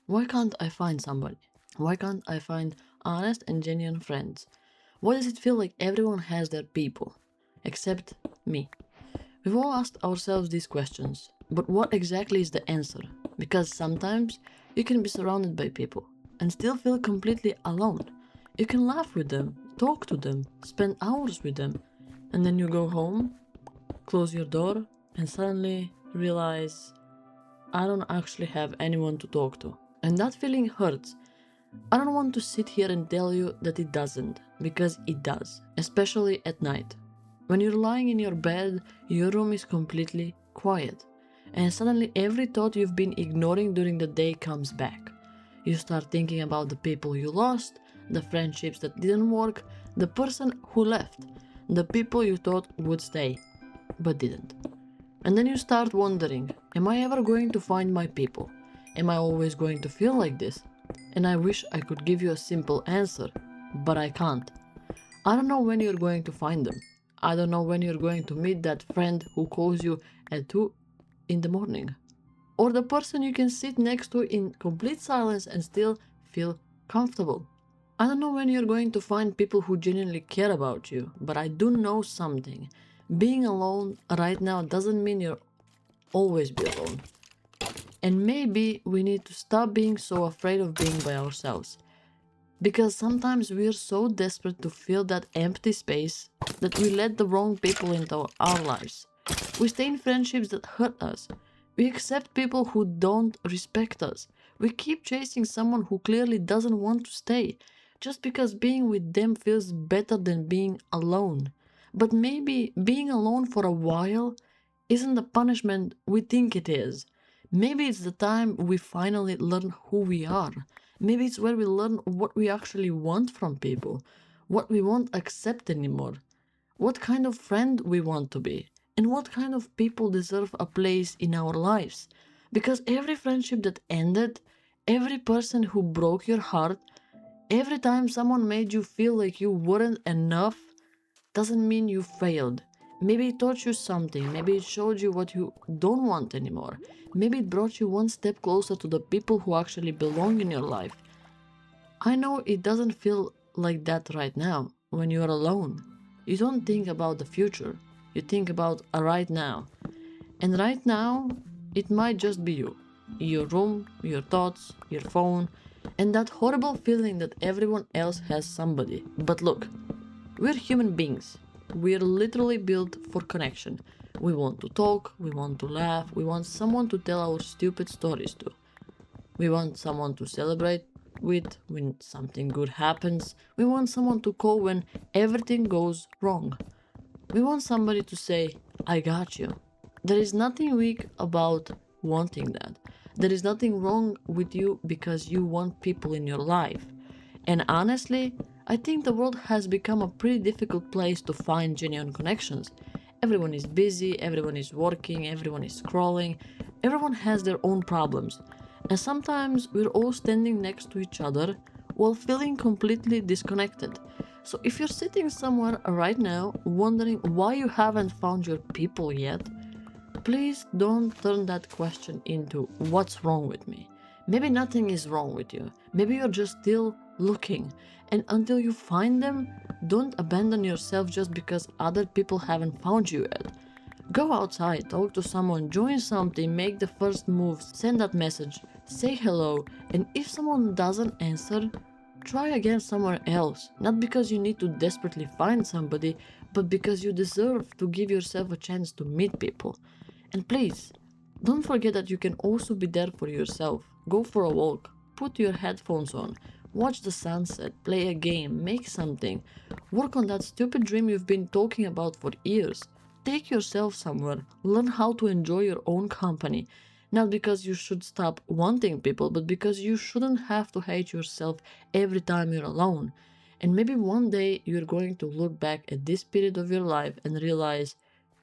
Why can't I find somebody? Why can't I find honest and genuine friends? Why does it feel like everyone has their people? Except me. We've all asked ourselves these questions, but what exactly is the answer? Because sometimes you can be surrounded by people and still feel completely alone. You can laugh with them, talk to them, spend hours with them, and then you go home, close your door, and suddenly realize I don't actually have anyone to talk to. And that feeling hurts. I don't want to sit here and tell you that it doesn't, because it does, especially at night. When you're lying in your bed, your room is completely quiet, and suddenly every thought you've been ignoring during the day comes back. You start thinking about the people you lost, the friendships that didn't work, the person who left, the people you thought would stay, but didn't. And then you start wondering, am I ever going to find my people? Am I always going to feel like this? And I wish I could give you a simple answer, but I can't. I don't know when you're going to find them. I don't know when you're going to meet that friend who calls you at 2 in the morning. Or the person you can sit next to in complete silence and still feel comfortable. I don't know when you're going to find people who genuinely care about you, but I do know something. Being alone right now doesn't mean you'll always be alone. And maybe we need to stop being so afraid of being by ourselves. Because sometimes we're so desperate to fill that empty space that we let the wrong people into our lives. We stay in friendships that hurt us. We accept people who don't respect us. We keep chasing someone who clearly doesn't want to stay, just because being with them feels better than being alone. But maybe being alone for a while isn't the punishment we think it is. Maybe it's the time we finally learn who we are. Maybe it's where we learn what we actually want from people, what we won't accept anymore, what kind of friend we want to be, and what kind of people deserve a place in our lives. Because every friendship that ended, every person who broke your heart, every time someone made you feel like you weren't enough, doesn't mean you failed. Maybe it taught you something, maybe it showed you what you don't want anymore. Maybe it brought you one step closer to the people who actually belong in your life. I know it doesn't feel like that right now, when you're alone. You don't think about the future, you think about a right now. And right now, it might just be you, your room, your thoughts, your phone, and that horrible feeling that everyone else has somebody. But look, we're human beings. We're literally built for connection. We want to talk, we want to laugh, we want someone to tell our stupid stories to. We want someone to celebrate with when something good happens. We want someone to call when everything goes wrong. We want somebody to say, I got you. There is nothing weak about wanting that. There is nothing wrong with you because you want people in your life. And honestly, I think the world has become a pretty difficult place to find genuine connections. Everyone is busy, everyone is working, everyone is scrolling, everyone has their own problems. And sometimes we're all standing next to each other while feeling completely disconnected. So if you're sitting somewhere right now wondering why you haven't found your people yet, please don't turn that question into what's wrong with me. Maybe nothing is wrong with you. Maybe you're just still looking. And until you find them, don't abandon yourself just because other people haven't found you yet. Go outside, talk to someone, join something, make the first move, send that message, say hello, and if someone doesn't answer, try again somewhere else. Not because you need to desperately find somebody, but because you deserve to give yourself a chance to meet people. And please, don't forget that you can also be there for yourself. Go for a walk, put your headphones on, watch the sunset, play a game, make something. Work on that stupid dream you've been talking about for years. Take yourself somewhere, learn how to enjoy your own company. Not because you should stop wanting people, but because you shouldn't have to hate yourself every time you're alone. And maybe one day you're going to look back at this period of your life and realize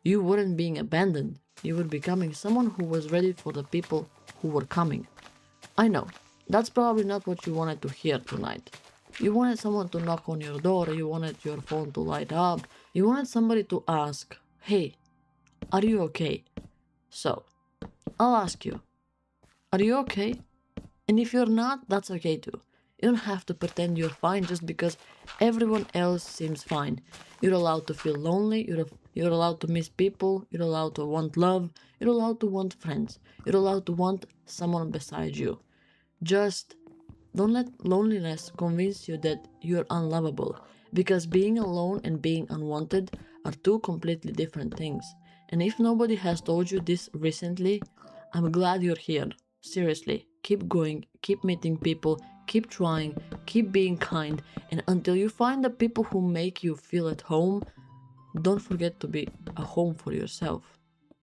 you weren't being abandoned. You were becoming someone who was ready for the people who were coming. I know, that's probably not what you wanted to hear tonight. You wanted someone to knock on your door, you wanted your phone to light up, you wanted somebody to ask, hey, are you okay? So, I'll ask you, are you okay? And if you're not, that's okay too. You don't have to pretend you're fine just because everyone else seems fine. You're allowed to feel lonely, you're allowed to miss people, you're allowed to want love, you're allowed to want friends, you're allowed to want someone beside you. Just don't let loneliness convince you that you're unlovable, because being alone and being unwanted are two completely different things. And if nobody has told you this recently, I'm glad you're here. Seriously, keep going, keep meeting people, keep trying, keep being kind, and until you find the people who make you feel at home, don't forget to be a home for yourself.